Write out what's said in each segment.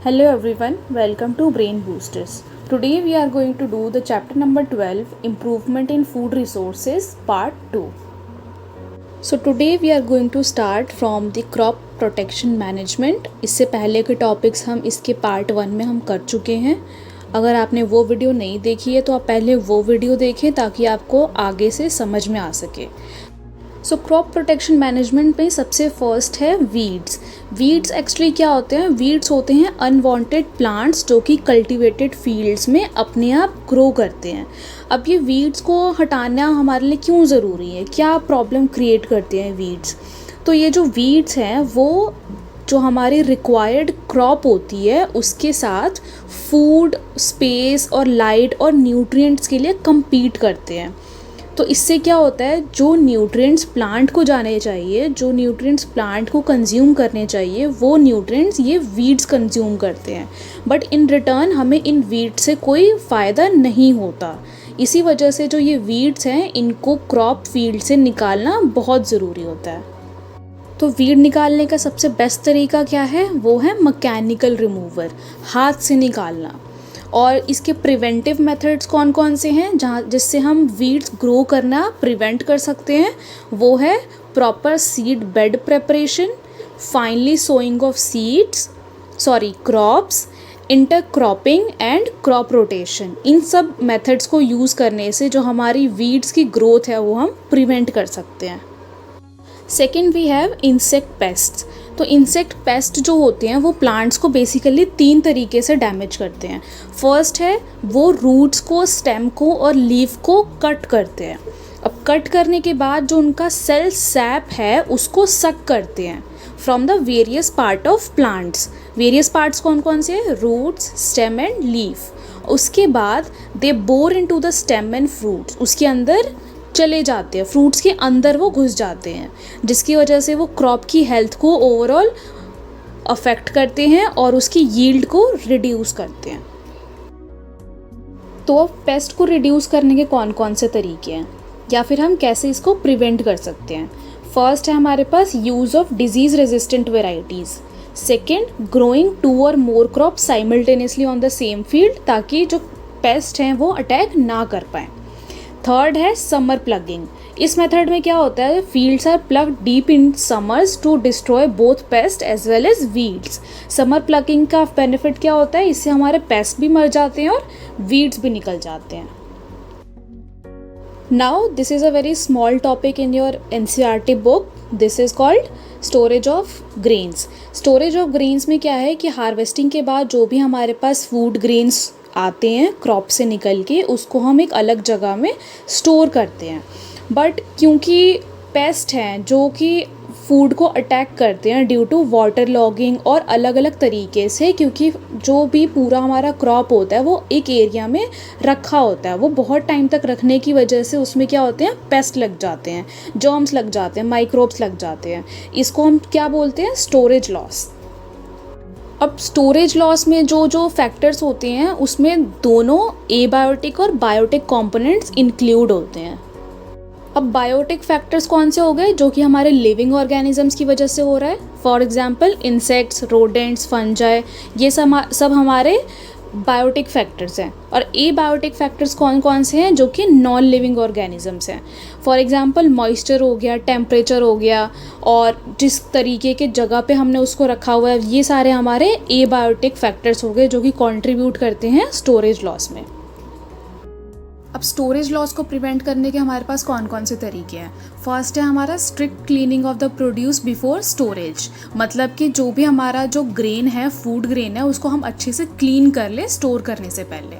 Hello everyone, welcome to Brain Boosters. Today we are going to do the chapter number 12, Improvement in Food Resources, part 2. So today we are going to start from the crop protection management. इससे पहले के topics हम इसके part 1 में हम कर चुके हैं. अगर आपने वो वीडियो नहीं देखी है तो आप पहले वो वीडियो देखें ताकि आपको आगे से समझ में आ सके. सो क्रॉप प्रोटेक्शन मैनेजमेंट में सबसे फर्स्ट है वीड्स. वीड्स एक्चुअली क्या होते हैं? वीड्स होते हैं अनवांटेड प्लांट्स जो कि कल्टीवेटेड फील्ड्स में अपने आप ग्रो करते हैं. अब ये वीड्स को हटाना हमारे लिए क्यों ज़रूरी है? क्या प्रॉब्लम क्रिएट करते हैं वीड्स? तो ये जो वीड्स हैं वो जो हमारी रिक्वायर्ड क्रॉप होती है उसके साथ फूड, स्पेस और लाइट और न्यूट्रिएंट्स के लिए compete करते हैं. तो इससे क्या होता है, जो न्यूट्रिएंट्स प्लांट को जाने चाहिए, जो न्यूट्रिएंट्स प्लांट को कंज्यूम करने चाहिए, वो न्यूट्रिएंट्स ये वीड्स कंज्यूम करते हैं. बट इन रिटर्न हमें इन वीड्स से कोई फ़ायदा नहीं होता. इसी वजह से जो ये वीड्स हैं इनको क्रॉप फील्ड से निकालना बहुत ज़रूरी होता है. तो वीड निकालने का सबसे बेस्ट तरीका क्या है? वो है मैकेनिकल रिमूवर, हाथ से निकालना. और इसके प्रिवेंटिव मेथड्स कौन कौन से हैं जिससे हम वीड्स ग्रो करना प्रिवेंट कर सकते हैं? वो है proper seed bed preparation, finally sowing of crops, intercropping and crop rotation. इन सब मेथड्स को यूज़ करने से जो हमारी वीड्स की ग्रोथ है वो हम प्रिवेंट कर सकते हैं. Second we have insect pests. तो इंसेक्ट पेस्ट जो होते हैं वो प्लांट्स को बेसिकली 3 तरीके से डैमेज करते हैं. फर्स्ट है वो रूट्स को, स्टेम को और लीफ को कट करते हैं. अब कट करने के बाद जो उनका सेल सैप है उसको सक करते हैं from the various part of plants. Various parts कौन कौन से हैं? Roots, stem and leaf. उसके बाद they bore into the stem and fruits. उसके अंदर चले जाते हैं, फ्रूट्स के अंदर वो घुस जाते हैं, जिसकी वजह से वो क्रॉप की हेल्थ को ओवरऑल अफेक्ट करते हैं और उसकी यील्ड को रिड्यूस करते हैं. तो अब पेस्ट को रिड्यूस करने के कौन कौन से तरीके हैं या फिर हम कैसे इसको प्रिवेंट कर सकते हैं? फर्स्ट है हमारे पास use of disease resistant varieties. Second, growing 2 और more crop simultaneously on the same field ताकि जो पेस्ट हैं वो अटैक ना कर पाएँ. थर्ड है समर प्लगिंग. इस मेथड में क्या होता है, fields are plugged deep in summers to destroy both pest as well as weeds. Summer plugging का बेनिफिट क्या होता है? इससे हमारे पेस्ट भी मर जाते हैं और वीड्स भी निकल जाते हैं. Now this is a very small topic in your NCERT book. This is called storage of grains. Storage of grains में क्या है कि हार्वेस्टिंग के बाद जो भी हमारे पास फूड ग्रेन्स आते हैं क्रॉप से निकल के उसको हम एक अलग जगह में स्टोर करते हैं. बट क्योंकि पेस्ट हैं जो कि फूड को अटैक करते हैं ड्यू टू वाटर लॉगिंग और अलग अलग तरीके से, क्योंकि जो भी पूरा हमारा क्रॉप होता है वो एक एरिया में रखा होता है, वो बहुत टाइम तक रखने की वजह से उसमें क्या होते हैं, पेस्ट लग जाते हैं, जर्म्स लग जाते हैं, माइक्रोब्स लग जाते हैं. इसको हम क्या बोलते हैं? Storage loss. अब स्टोरेज लॉस में जो फैक्टर्स होते हैं उसमें दोनों एबायोटिक और बायोटिक कंपोनेंट्स इंक्लूड होते हैं. अब बायोटिक फैक्टर्स कौन से हो गए? जो कि हमारे लिविंग ऑर्गेनिजम्स की वजह से हो रहा है. For example insects, rodents, fungi, ये सब हमारे बायोटिक फैक्टर्स हैं. और एबायोटिक फैक्टर्स कौन कौन से हैं? जो कि नॉन लिविंग ऑर्गेनिजम्स हैं. फॉर एग्जांपल मॉइस्चर हो गया, टेम्परेचर हो गया, और जिस तरीके के जगह पे हमने उसको रखा हुआ है, ये सारे हमारे एबायोटिक फैक्टर्स हो गए जो कि कंट्रीब्यूट करते हैं स्टोरेज लॉस में. अब स्टोरेज लॉस को प्रिवेंट करने के हमारे पास कौन कौन से तरीके हैं? फर्स्ट है हमारा strict cleaning of the produce before storage. मतलब कि जो भी हमारा जो ग्रेन है, फूड ग्रेन है, उसको हम अच्छे से क्लीन कर ले स्टोर करने से पहले.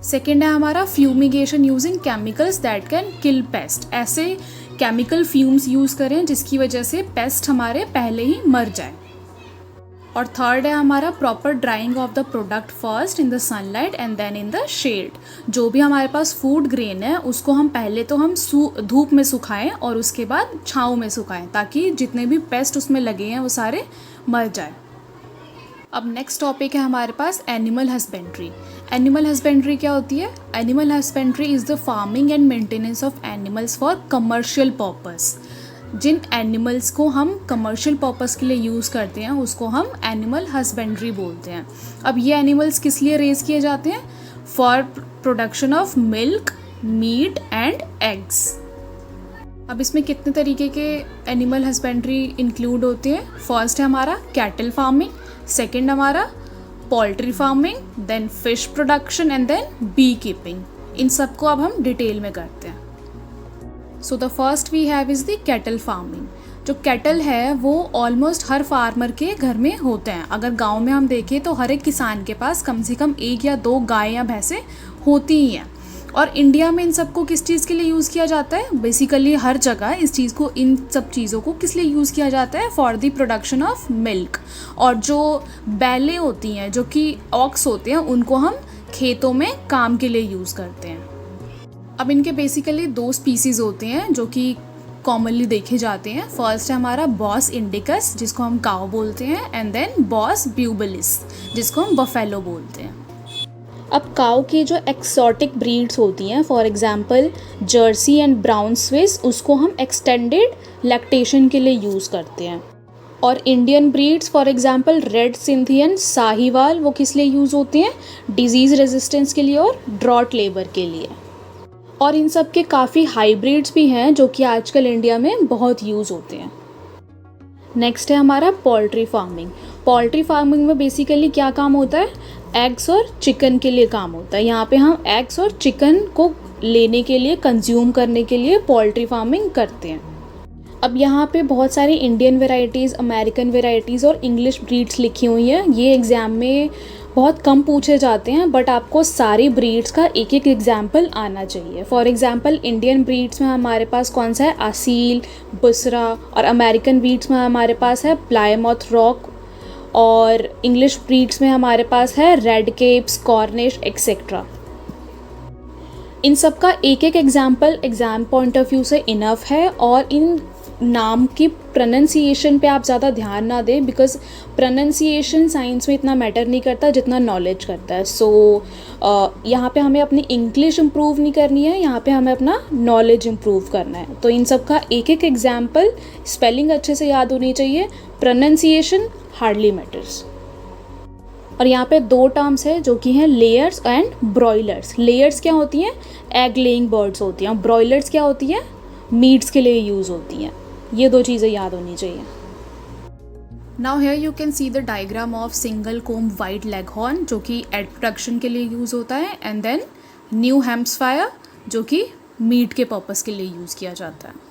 सेकेंड है हमारा fumigation using chemicals that can kill paste. ऐसे केमिकल फ्यूम्स यूज़ करें जिसकी वजह से पेस्ट हमारे पहले ही मर जाए. और थर्ड है हमारा proper drying of the product first in the sunlight and then in the shade. जो भी हमारे पास फूड ग्रेन है उसको हम पहले तो हम धूप में सुखाएं और उसके बाद छाँव में सुखाएं ताकि जितने भी पेस्ट उसमें लगे हैं वो सारे मर जाए. अब नेक्स्ट टॉपिक है हमारे पास एनिमल हस्बेंड्री. एनिमल हस्बेंड्री क्या होती है? Animal husbandry is the farming and maintenance of animals for commercial purpose. जिन एनिमल्स को हम कमर्शियल पर्पस के लिए यूज़ करते हैं उसको हम एनिमल हस्बेंड्री बोलते हैं। अब ये एनिमल्स किस लिए रेज़ किए जाते हैं? For production of milk, meat and eggs. अब इसमें कितने तरीके के एनिमल हस्बेंड्री इंक्लूड होते हैं? फर्स्ट है हमारा कैटल फार्मिंग, सेकंड हमारा poultry farming, then fish production and then bee keeping. इन सबको अब हम डिटेल में करते हैं। So the first we have is the cattle farming. जो कैटल है वो ऑलमोस्ट हर फार्मर के घर में होते हैं। अगर गांव में हम देखें तो हर एक किसान के पास कम से कम 1 या 2 गाय या भैंसें होती ही हैं। और इंडिया में इन सबको किस चीज़ के लिए यूज़ किया जाता है? बेसिकली हर जगह इन सब चीज़ों को किस लिए यूज़ किया जाता है? For the production of milk. और जो बैलें होती हैं, जो कि ऑक्स होते हैं, उनको हम खेतों में काम के लिए यूज़ करते हैं। अब इनके बेसिकली 2 स्पीसीज़ होते हैं जो कि कॉमनली देखे जाते हैं। फर्स्ट है हमारा बॉस इंडिकस, जिसको हम काऊ बोलते हैं, एंड देन बॉस ब्यूबलिस, जिसको हम बफेलो बोलते हैं। अब काऊ की जो एक्सोटिक ब्रीड्स होती हैं, for example Jersey and brown Swiss, उसको हम एक्सटेंडेड लैक्टेशन के लिए यूज़ करते हैं। और Indian breeds for example red सिंथियन, साहिवाल, वो किस लिए यूज़ होती हैं? डिजीज़ रेजिस्टेंस के लिए और ड्रॉट लेबर के लिए। और इन सब के काफ़ी हाइब्रिड्स भी हैं जो कि आजकल इंडिया में बहुत यूज़ होते हैं। नेक्स्ट है हमारा पोल्ट्री फार्मिंग। पोल्ट्री फार्मिंग में बेसिकली क्या काम होता है? एग्स और चिकन के लिए काम होता है। यहाँ पे हम एग्स और चिकन को लेने के लिए, कंज्यूम करने के लिए पोल्ट्री फार्मिंग करते हैं। अब यहाँ पे बहुत सारी इंडियन वेराइटीज़, अमेरिकन वेराइटीज़ और इंग्लिश ब्रीड्स लिखी हुई हैं। ये एग्ज़ाम में बहुत कम पूछे जाते हैं, बट आपको सारी ब्रीड्स का एक एक एग्जाम्पल आना चाहिए। फॉर एग्जाम्पल इंडियन ब्रीड्स में हमारे पास कौन सा है? असील, बुसरा। और अमेरिकन ब्रीड्स में हमारे पास है प्लायमाउथ रॉक। और इंग्लिश ब्रीड्स में हमारे पास है रेड केप्स, कॉर्निश एक्सेट्रा। इन सब का एक एक example exam point of view से इनफ है। और इन नाम की प्रोनंसिएशन पे आप ज़्यादा ध्यान ना दें, बिकॉज प्रोनंसिएशन साइंस में इतना मैटर नहीं करता जितना नॉलेज करता है। सो यहाँ पे हमें अपनी इंग्लिश इम्प्रूव नहीं करनी है, यहाँ पे हमें अपना नॉलेज इम्प्रूव करना है। तो इन सब का एक एक एग्जाम्पल, स्पेलिंग अच्छे से याद होनी चाहिए, प्रोनंसिएशन हार्डली मैटर्स। और यहाँ पे 2 टर्म्स है जो कि हैं लेयर्स एंड ब्रॉयलर्स। लेयर्स क्या होती हैं? एग लेइंग बर्ड्स होती हैं। ब्रॉयलर्स क्या होती हैं? मीट्स के लिए यूज़ होती हैं। ये 2 चीज़ें याद होनी चाहिए। Now here you can see the diagram of single comb white leghorn, जो कि एग प्रोडक्शन के लिए यूज़ होता है, एंड देन न्यू हैम्प्शायर, जो कि मीट के पर्पस के लिए यूज़ किया जाता है।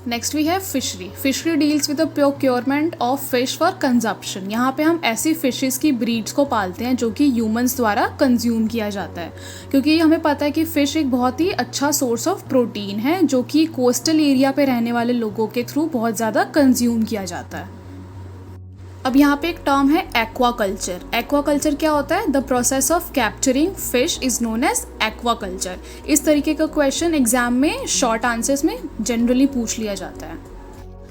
Next we have fishery. Fishery deals with the procurement of fish for consumption. यहाँ पे हम ऐसी फिशेस की ब्रीड्स को पालते हैं जो कि ह्यूमंस द्वारा कंज्यूम किया जाता है, क्योंकि हमें पता है कि फ़िश एक बहुत ही अच्छा सोर्स ऑफ प्रोटीन है जो कि कोस्टल एरिया पे रहने वाले लोगों के थ्रू बहुत ज़्यादा कंज्यूम किया जाता है। अब यहाँ पे एक टर्म है एक्वाकल्चर। एक्वाकल्चर क्या होता है? The process of capturing fish is known as aquaculture. इस तरीके का क्वेश्चन एग्जाम में शॉर्ट आंसर्स में जनरली पूछ लिया जाता है।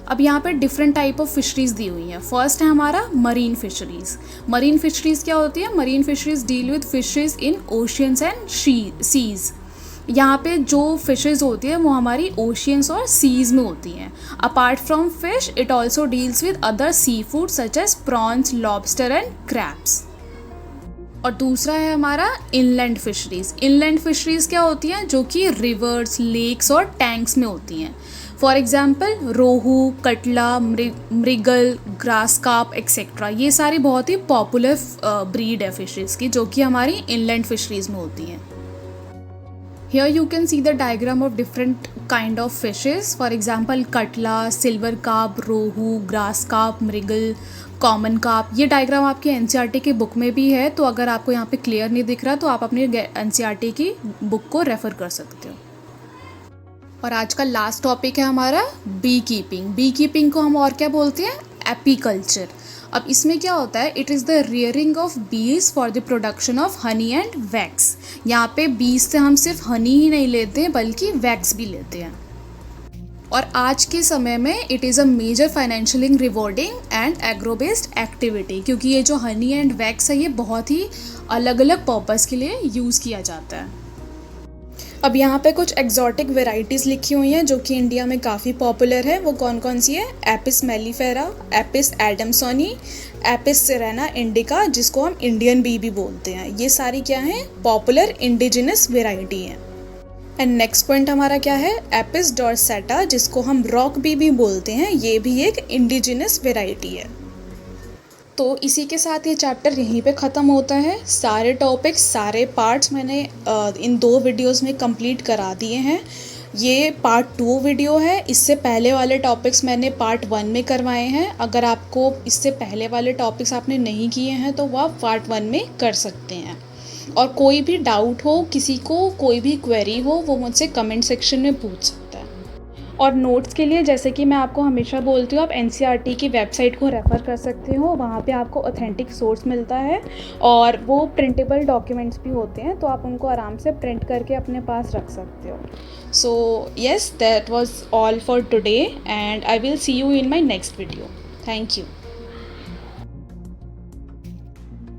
अब यहाँ पे डिफरेंट टाइप ऑफ फिशरीज़ दी हुई हैं। फर्स्ट है हमारा मरीन फिशरीज़। मरीन फिशरीज़ क्या होती है? Marine fisheries deal with fishes in oceans and seas. यहाँ पे जो फिशेज़ होती है वो हमारी ओशियंस और सीज़ में होती हैं। Apart from fish it also deals with other sea food such as prawns, lobster and crabs. और दूसरा है हमारा इनलैंड फिशरीज़। इनलैंड फिशरीज़ क्या होती हैं? जो कि रिवर्स, लेक्स और टैंक्स में होती हैं। For example rohu, catla, mrigal, grass carp etcetera. ये सारी बहुत ही पॉपुलर ब्रीड है फिशरीज़ की, जो कि हमारी इनलैंड फिशरीज़ में होती हैं। Here you can see the diagram of different kind of fishes. For example, catla, silver carp, rohu, grass carp, mrigal, common carp. ये डायग्राम आपके एनसीईआरटी की बुक में भी है, तो अगर आपको यहाँ पे क्लियर नहीं दिख रहा तो आप अपनी एनसीईआरटी की बुक को रेफ़र कर सकते हो। और आज का लास्ट टॉपिक है हमारा बी कीपिंग। बी कीपिंग को हम और क्या बोलते हैं? एपीकल्चर। अब इसमें क्या होता है? It is the rearing of bees for the production of honey and wax. यहाँ पे बीज से हम सिर्फ हनी ही नहीं लेते हैं बल्कि वैक्स भी लेते हैं। और आज के समय में it is a major financially rewarding and agro based activity, क्योंकि ये जो हनी एंड वैक्स है ये बहुत ही अलग अलग पर्पज़ के लिए यूज़ किया जाता है। अब यहाँ पे कुछ एग्जॉटिक वेराइटीज़ लिखी हुई हैं जो कि इंडिया में काफ़ी पॉपुलर है। वो कौन कौन सी है? Apis mellifera, Apis adansonii, Apis cerana indica, जिसको हम इंडियन बी भी बोलते हैं। ये सारी क्या हैं? पॉपुलर इंडिजिनस वेराइटी हैं। एंड नेक्स्ट पॉइंट हमारा क्या है? एपिस डॉर्सेटा, जिसको हम रॉक बी भी बोलते हैं। ये भी एक इंडिजिनस वेराइटी है। तो इसी के साथ ये चैप्टर यहीं पे ख़त्म होता है। सारे टॉपिक्स, सारे पार्ट्स मैंने इन 2 वीडियोस में कंप्लीट करा दिए हैं। ये पार्ट 2 वीडियो है। इससे पहले वाले टॉपिक्स मैंने पार्ट 1 में करवाए हैं। अगर आपको इससे पहले वाले टॉपिक्स आपने नहीं किए हैं तो वो आप पार्ट 1 में कर सकते हैं। और कोई भी डाउट हो, किसी को कोई भी क्वेरी हो, वो मुझसे कमेंट सेक्शन में पूछ सकता है। और नोट्स के लिए, जैसे कि मैं आपको हमेशा बोलती हूँ, आप एनसीईआरटी की वेबसाइट को रेफ़र कर सकते हो। वहाँ पे आपको ऑथेंटिक सोर्स मिलता है और वो प्रिंटेबल डॉक्यूमेंट्स भी होते हैं, तो आप उनको आराम से प्रिंट करके अपने पास रख सकते हो। So yes, that was all for today and I will see you in my next video. Thank you.